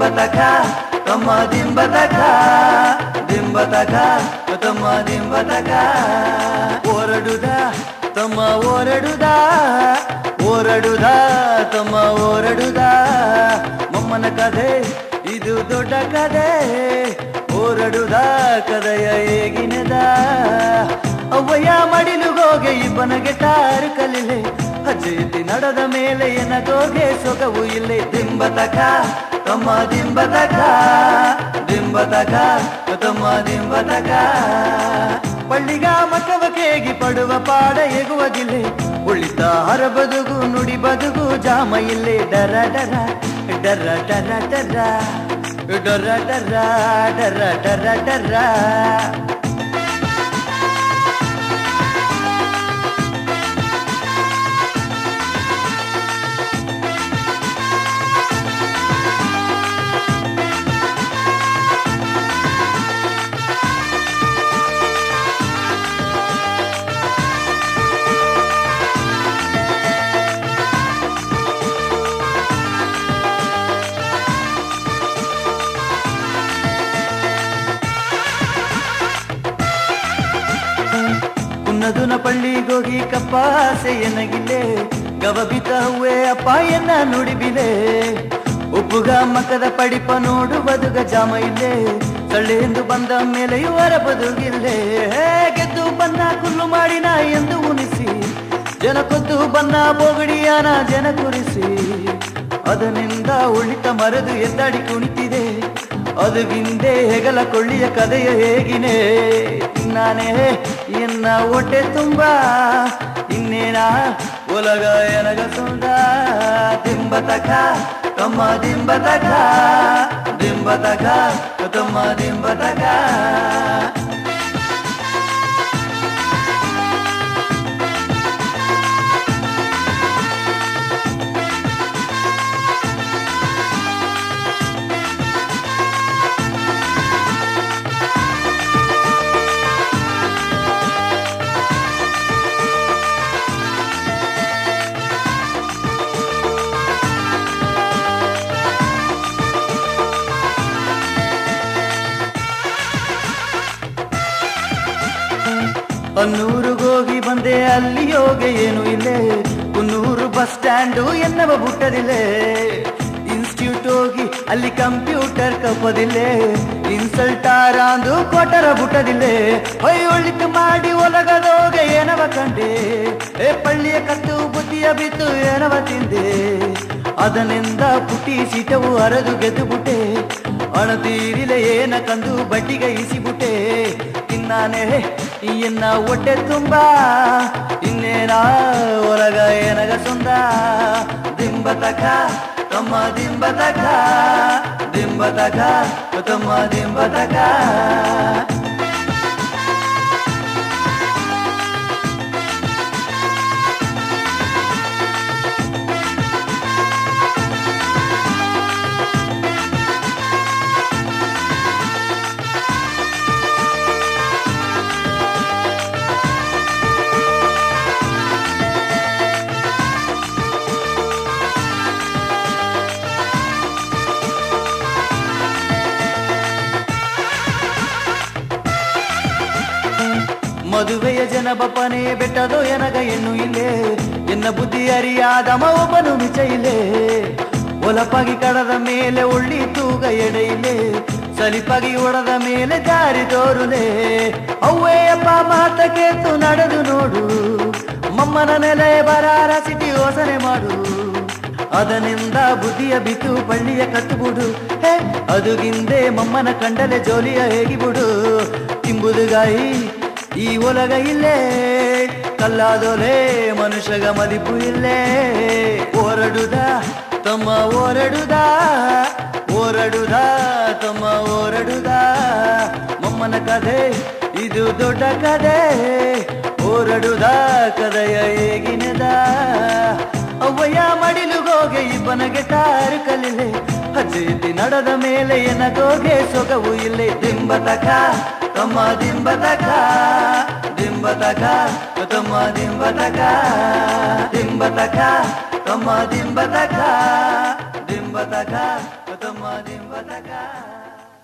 ದಿಂಬತಕ ತಮ್ಮ ದಿಂಬತಕ ದಿಂಬತಕ ತಮ್ಮ ದಿಂಬತಕ ಓರಡುದ ತಮ್ಮ ಓರಡುದ ಓರಡುದ ತಮ್ಮ ಓರಡುದ ಮೊಮ್ಮನ ಕಥೆ ಇದು ದೊಡ್ಡ ಕಥೆ ಓರಡುದ ಕಥೆಯ ಹೇಗಿನದ ಅವ್ವಯ್ಯ ಮಡಿಲುಗೋಗೆ ಇಬ್ಬನಗೆ ಟಾರು ಕಲಿಲೆ ಹಚ್ಚೆತ್ತಿ ನಡೆದ ಮೇಲೆ ಎನಗೋಗೆ ಸೊಗವು ಇಲ್ಲೇ ದಿಂಬತಕ ತಮ್ಮ ದಿಂಬತಕ ದಿಂಬತಕ ತಮ್ಮ ದಿಂಬತಕ ಪಳ್ಳಿಗ ಮಕವ ಕೇಗಿ ಪಡುವ ಪಾಡ ಎಗುವುದಿಲ್ಲೆ ಉಳಿತ ಹರ ಬದುಕು ನುಡಿ ಬದುಕು ಜಾಮ ಇಲ್ಲೇ ಡರ ಡರ ಡರ ಡರ ಡರ ಡರ ಡರ ಡರ ಡರ ಡರ ಕುನ್ನದುನ ಪಳ್ಳಿಗೋಗಿ ಕಪ್ಪಾಸೆ ಎನಗಿಲೆ ಗವಬಿತ ಹೂವೆ ಅಪ್ಪ ಎನ್ನ ನುಡಿಬಿಲೆ ಉಪ್ಪುಗ ಮಕ್ಕದ ಪಡಿಪ ನೋಡು ಬದುಗ ಜಾಮ ಇಲ್ಲೇ ಸಳ್ಳೆಂದು ಬಂದ ಮೇಲೆ ಇವರ ಬದುಗಿಲ್ಲೇ ಗೆದ್ದು ಬನ್ನ ಕುಲ್ಲು ಮಾಡಿನ ಎಂದು ಉಣಿಸಿ ಜನ ಕೊದ್ದು ಬನ್ನ ಬೋಗಡಿಯಾನ ಜನ ಕುರಿಸಿ ಅದನಿಂದ ಉಳಿತ ಮರೆದು ಎದ್ದಾಡಿ ಕುಣಿತಿದೆ ಅದುಗಿಂದೆ ಹೆಗಲ ಕೊಳ್ಳಿಯ ಕಥೆಯ ಹೇಗಿನೇ ನಾನೇ ಎನ್ನ ಹೊಟ್ಟೆ ತುಂಬ ಇನ್ನೇನ ಒಲಗ ಎನಗ ಸುಂದ ದಿಂಬತಕ ತಮ್ಮ ದಿಂಬತಕ ದಿಂಬತಕ ತಮ್ಮ ದಿಂಬತಕ ಅನ್ನೂರುಗೋಗಿ ಬಂದೆ ಅಲ್ಲಿ ಯೋಗೆ ಏನು ಇಲ್ಲೇ ಕುನ್ನೂರು ಬಸ್ ಸ್ಟ್ಯಾಂಡು ಎನ್ನವ ಬುಟ್ಟದಿಲ್ಲೇ ಇನ್ಸ್ಟಿಟ್ಯೂಟ್ ಹೋಗಿ ಅಲ್ಲಿ ಕಂಪ್ಯೂಟರ್ ಕಪ್ಪದಿಲ್ಲೇ ಇನ್ಸಲ್ಟಾರಾಂದು ಕೊಟರ ಬುಟ್ಟದಿಲ್ಲೇ ಹೊಯ್ಯೊಳಿತು ಮಾಡಿ ಒಲಗದೋಗೆ ಏನವ ಕಂಡೆ ಪಳ್ಳಿಯ ಕತ್ತು ಬುದ್ಧಿಯ ಬಿತ್ತು ಏನವ ತಿಂದೆ ಅದನಿಂದ ಪುಟಿ ಸೀಟವು ಹರಿದು ಗೆದ್ದು ಬುಟ್ಟೆ ಅಣತೀರಿಲೆ ಏನ ಕಂದು ಬಡ್ಡಿಗೆ ಇಸಿಬುಟ್ಟೆ ಇನ್ನಾನೆ ಎನ್ನ ಹೊಟ್ಟೆ ತುಂಬ ಇನ್ನೇನ ಹೊರಗ ಏನಗ ಸುಂದ ದಿಂಬತಕ ತಮ್ಮ ದಿಂಬತಕ ದಿಂಬತಕ ತಮ್ಮ ದಿಂಬತಕ ಮದುವೆಯ ಜನ ಬಪ್ಪನೇ ಬೆಟ್ಟದೋ ಎನಗ ಹೆಣ್ಣು ಇಲ್ಲೇ ಎನ್ನ ಬುದ್ಧಿ ಅರಿಯಾದಮ ಒಬ್ಬನು ನಿಜ ಇಲ್ಲೇ ಒಲಪಾಗಿ ಕಡದ ಮೇಲೆ ಉಳ್ಳಿ ತೂಗ ಎಡೆ ಇಲ್ಲೇ ಸಲಿಪಾಗಿ ಒಡದ ಮೇಲೆ ದಾರಿ ತೋರುಲೆ ಅವ್ವೇ ಅಪ್ಪ ಮಾತ ಕೇತು ನಡೆದು ನೋಡು ಮಮ್ಮನ ನೆಲೆ ಬರಾರ ಸಿಟಿ ಯೋಸನೆ ಮಾಡು ಅದನಿಂದ ಬುದ್ಧಿಯ ಬಿತ್ತು ಪಳ್ಳಿಯ ಕಟ್ಟುಬಿಡು ಅದುಗಿಂದೆ ಮಮ್ಮನ ಕಂಡಲೆ ಜೋಲಿಯ ಹೇಗಿಬಿಡು ತಿಂಬುದುಗಾಯಿ ಈ ಒಲಗ ಇಲ್ಲೇ ಕಲ್ಲಾದೋಲೆ ಮನುಷ್ಯಗ ಮದಿಪು ಇಲ್ಲೇ ಓರಡುದ ತಮ್ಮ ಓರಡುದ ಓರಡುದ ತಮ್ಮ ಓರಡುದ ಮಮ್ಮನ ಕಥೆ ಇದು ದೊಡ್ಡ ಕಥೆ ಓರಡುದ ಕಥೆಯ ಹೇಗಿನದ ಅವ್ವಯ್ಯ ಮಡಿಲುಗೋಗೆ ಇಬ್ಬನಗೆ ಟಾರು ಕಲಿಲೆ ಹಚ್ಚೆತ್ತಿ ನಡೆದ ಮೇಲೆ ಎನಗೋಗೆ ಸೊಗವು ಇಲ್ಲೇ ದಿಂಬತಕ ತಮ್ಮ ದಿಂಬತಕ ದಿಂಬತಕ ತಮ್ಮ ದಿಂಬತಕ ದಿಂಬತಕ ತಮ್ಮ ದಿಂಬತಕ ದಿಂಬತಕ ತಮ್ಮ ನಿಂಬತಕ